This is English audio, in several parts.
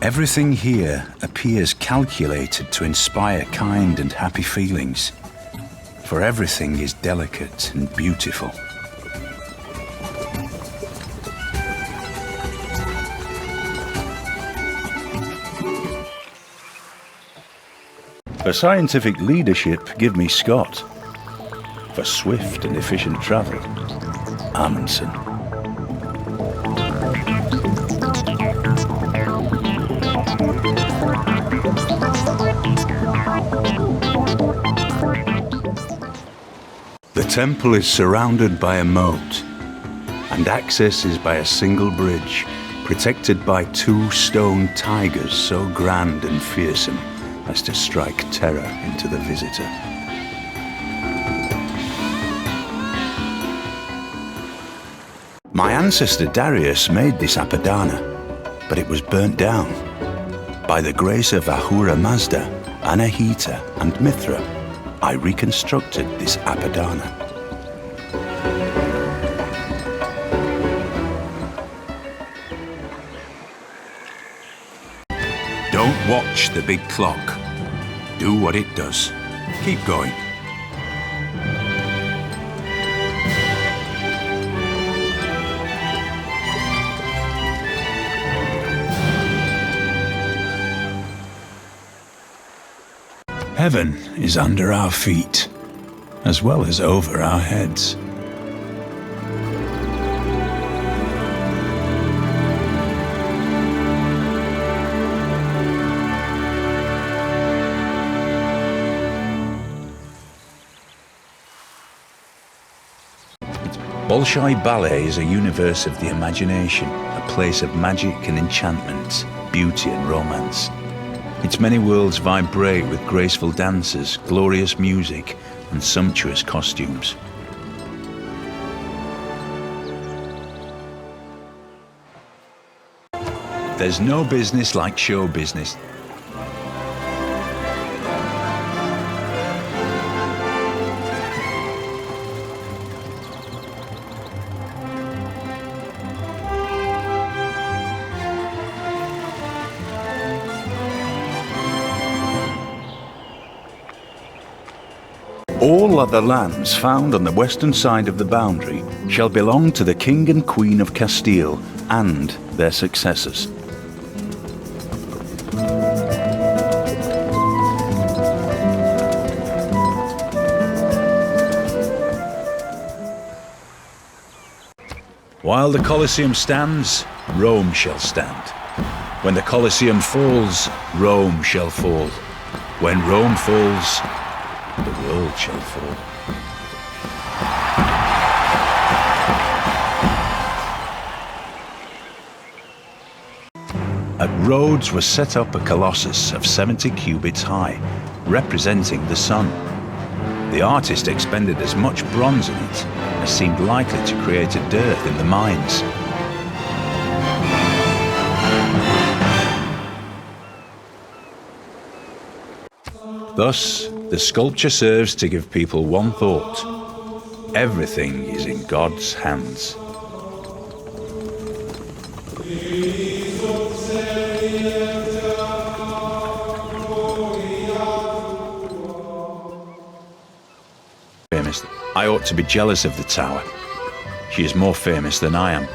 Everything here appears calculated to inspire kind and happy feelings, for everything is delicate and beautiful. For scientific leadership, give me Scott. For swift and efficient travel, Amundsen. The temple is surrounded by a moat, and access is by a single bridge, protected by 2 stone tigers so grand and fearsome as to strike terror into the visitor. My ancestor Darius made this Apadana, but it was burnt down. By the grace of Ahura Mazda, Anahita, and Mithra, I reconstructed this Apadana. Don't watch the big clock. Do what it does. Keep going. Heaven is under our feet, as well as over our heads. Bolshoi Ballet is a universe of the imagination, a place of magic and enchantment, beauty and romance. Its many worlds vibrate with graceful dances, glorious music, and sumptuous costumes. There's no business like show business. All other lands found on the western side of the boundary shall belong to the King and Queen of Castile and their successors. While the Colosseum stands, Rome shall stand. When the Colosseum falls, Rome shall fall. When Rome falls, the world shall fall. At Rhodes was set up a colossus of 70 cubits high, representing the sun. The artist expended as much bronze in it as seemed likely to create a dearth in the mines. Thus, the sculpture serves to give people one thought: everything is in God's hands. Famous. I ought to be jealous of the tower. She is more famous than I am.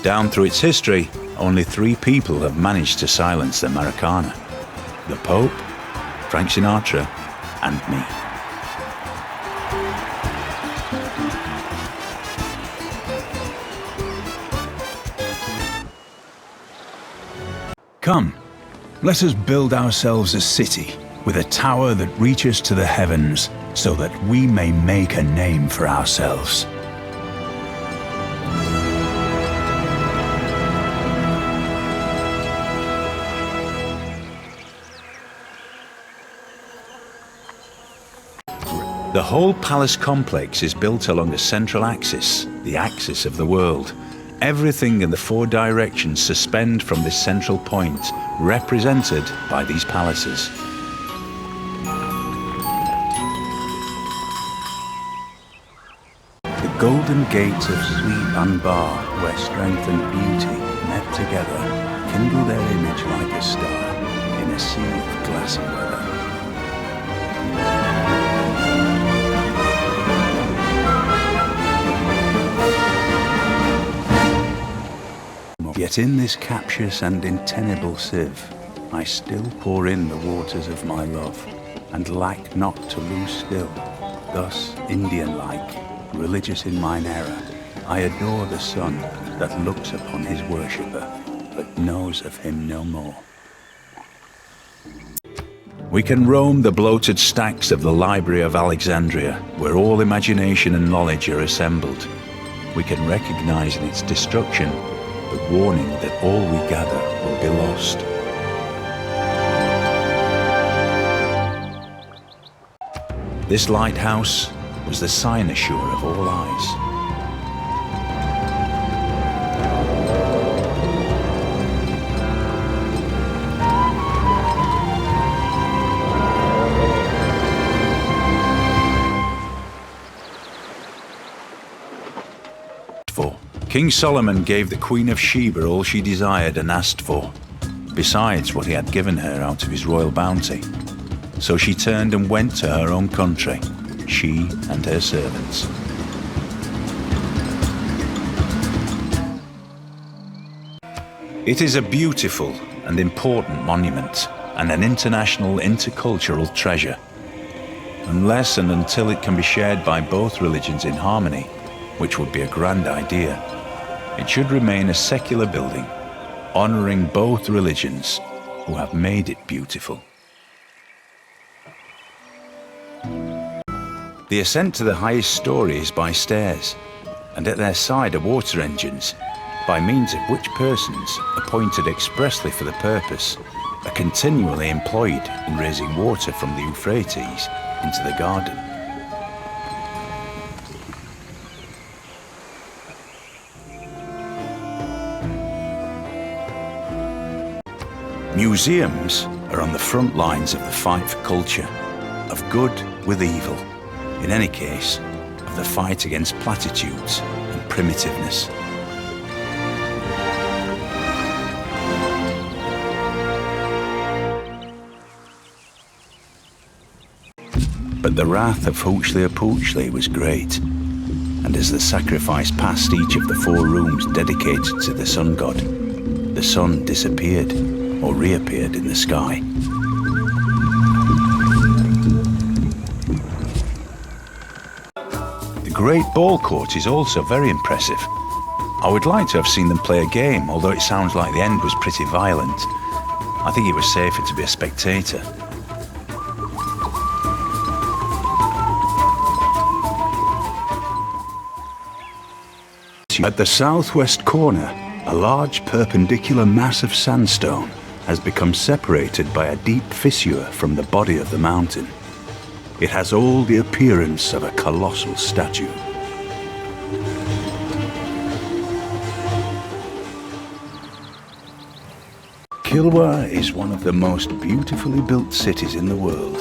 Down through its history, only 3 people have managed to silence the Maracana: the Pope, Frank Sinatra, and me. Come, let us build ourselves a city with a tower that reaches to the heavens, so that we may make a name for ourselves. The whole palace complex is built along a central axis, the axis of the world. everything in the four directions suspend from this central point, represented by these palaces. The golden gates of sweet Anbar, where strength and beauty met together, kindle their image like a star in a sea of glassy weather. Yet in this captious and untenable sieve, I still pour in the waters of my love, and lack not to lose still. Thus, Indian-like, religious in mine error, I adore the sun that looks upon his worshipper, but knows of him no more. We can roam the bloated stacks of the Library of Alexandria, where all imagination and knowledge are assembled. We can recognize in its destruction the warning that all we gather will be lost. This lighthouse was the cynosure of all eyes. King Solomon gave the Queen of Sheba all she desired and asked for, besides what he had given her out of his royal bounty. So she turned and went to her own country, she and her servants. It is a beautiful and important monument and an international intercultural treasure. Unless and until it can be shared by both religions in harmony, which would be a grand idea, it should remain a secular building, honoring both religions who have made it beautiful. The ascent to the highest story is by stairs, and at their side are water engines, by means of which persons, appointed expressly for the purpose, are continually employed in raising water from the Euphrates into the garden. Museums are on the front lines of the fight for culture, of good with evil, in any case, of the fight against platitudes and primitiveness. But the wrath of Huxley was great, and as the sacrifice passed each of the 4 rooms dedicated to the sun god, the sun disappeared or reappeared in the sky. The Great Ball Court is also very impressive. I would like to have seen them play a game, although it sounds like the end was pretty violent. I think it was safer to be a spectator. At the southwest corner, a large perpendicular mass of sandstone has become separated by a deep fissure from the body of the mountain. It has all the appearance of a colossal statue. Kilwa is one of the most beautifully built cities in the world.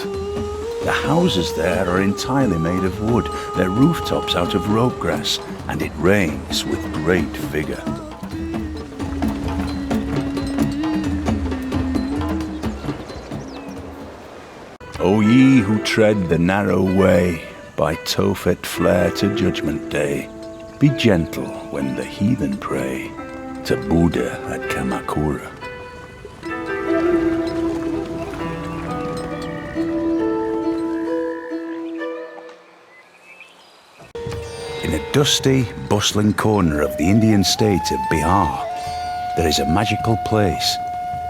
The houses there are entirely made of wood, their rooftops out of rope grass, and it rains with great vigor. O ye who tread the narrow way, by Tophet flare to Judgment Day, be gentle when the heathen pray to Buddha at Kamakura. In a dusty, bustling corner of the Indian state of Bihar, there is a magical place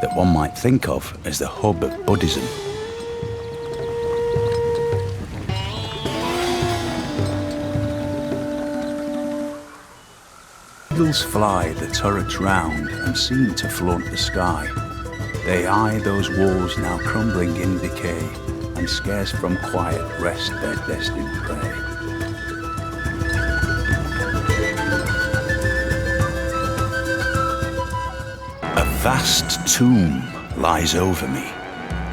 that one might think of as the hub of Buddhism. Eagles fly the turrets round and seem to flaunt the sky. They eye those walls now crumbling in decay, and scarce from quiet rest their destined prey. vast tomb lies over me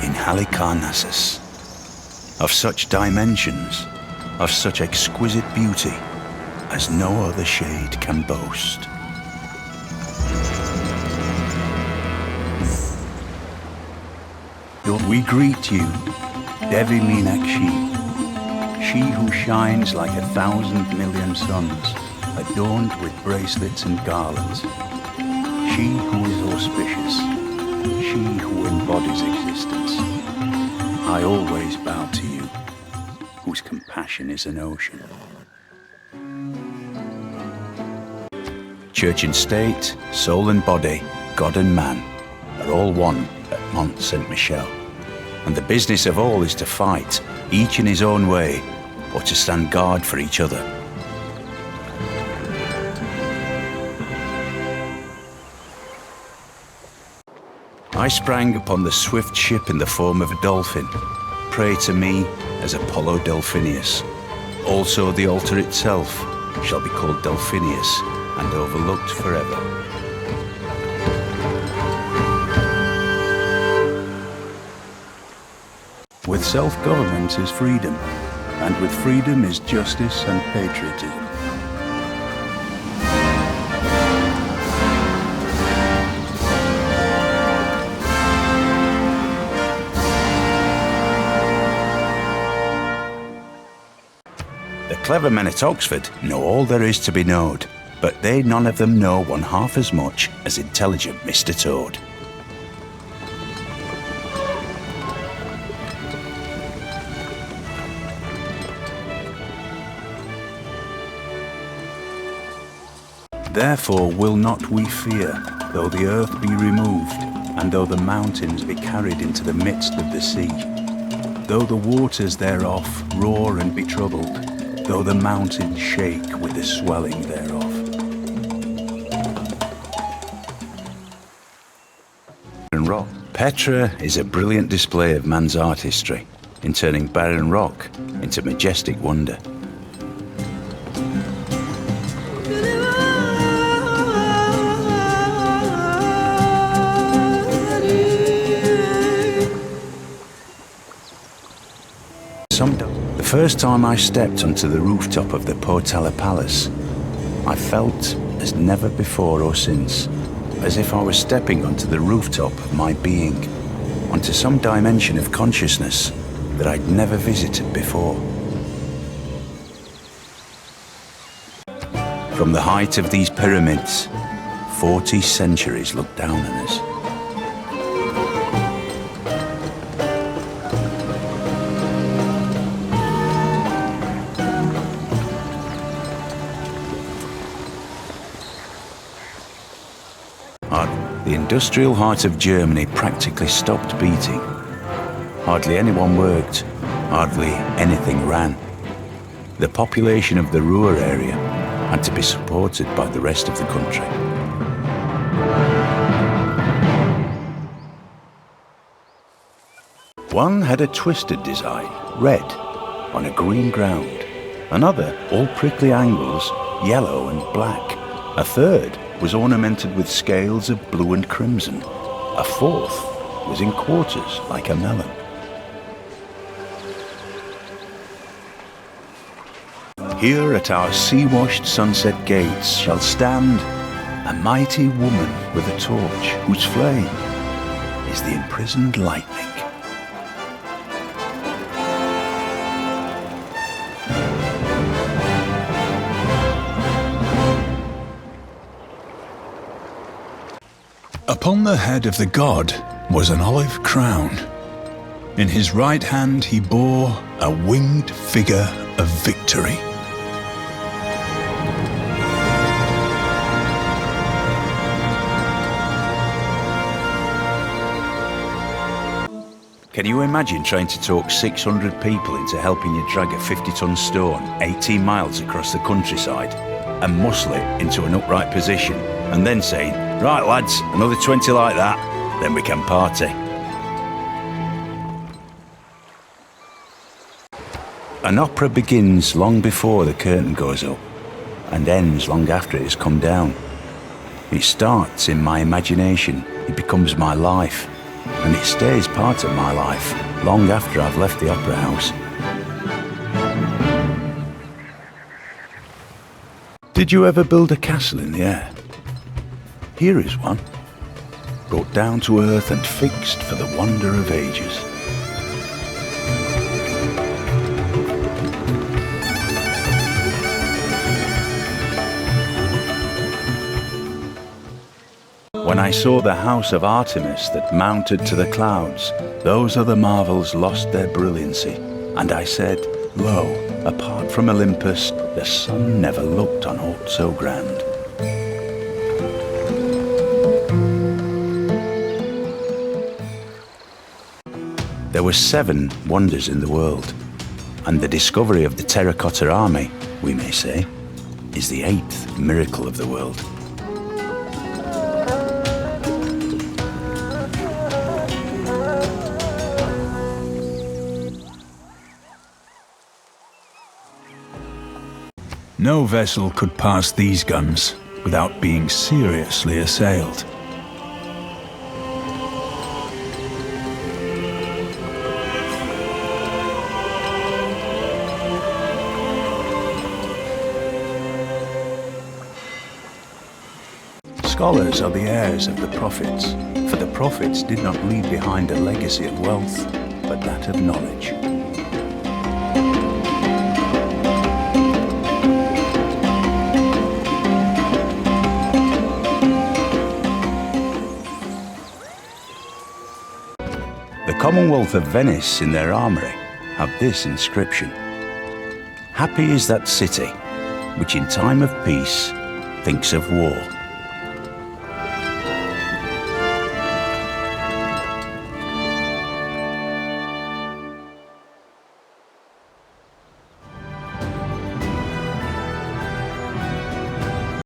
in Halicarnassus, of such dimensions, of such exquisite beauty as no other shade can boast. We greet you, Devi Meenakshi, she who shines like 1,000,000,000 suns, adorned with bracelets and garlands. She who is auspicious, she who embodies existence. I always bow to you, whose compassion is an ocean. Church and state, soul and body, God and man are all one at Mont Saint-Michel. And the business of all is to fight, each in his own way, or to stand guard for each other. I sprang upon the swift ship in the form of a dolphin. Pray to me as Apollo Delphinius. Also the altar itself shall be called Delphinius and overlooked forever. With self-government is freedom, and with freedom is justice and patriotism. The clever men at Oxford know all there is to be knowed, but they none of them know one half as much as intelligent Mr. Toad. Therefore will not we fear, though the earth be removed, and though the mountains be carried into the midst of the sea, though the waters thereof roar and be troubled, though the mountains shake with the swelling thereof. Rock. Petra is a brilliant display of man's artistry in turning barren rock into majestic wonder. The first time I stepped onto the rooftop of the Potala Palace, I felt as never before or since, as if I was stepping onto the rooftop of my being, onto some dimension of consciousness that I'd never visited before. From the height of these pyramids, 40 centuries look down on us. The industrial heart of Germany practically stopped beating. Hardly anyone worked, hardly anything ran. The population of the Ruhr area had to be supported by the rest of the country. One had a twisted design, red, on a green ground. Another, all prickly angles, yellow and black. A third was ornamented with scales of blue and crimson. A fourth was in quarters like a melon. Here at our sea-washed sunset gates shall stand a mighty woman with a torch whose flame is the imprisoned lightning. Upon the head of the god was an olive crown. In his right hand he bore a winged figure of victory. Can you imagine trying to talk 600 people into helping you drag a 50-ton stone 18 miles across the countryside and muscle it into an upright position, and then saying, "Right lads, another 20 like that, then we can party"? An opera begins long before the curtain goes up and ends long after it has come down. It starts in my imagination It becomes my life, and it stays part of my life long after I've left the opera house. Did you ever build a castle in the air? Here is one, brought down to earth and fixed for the wonder of ages. When I saw the house of Artemis that mounted to the clouds, those other marvels lost their brilliancy, and I said, Lo, apart from Olympus, the sun never looked on aught so grand. There were 7 wonders in the world, and the discovery of the terracotta army, we may say, is the 8th miracle of the world. No vessel could pass these guns without being seriously assailed. Scholars are the heirs of the prophets, for the prophets did not leave behind a legacy of wealth, but that of knowledge. The Commonwealth of Venice in their armoury have this inscription: Happy is that city which in time of peace thinks of war.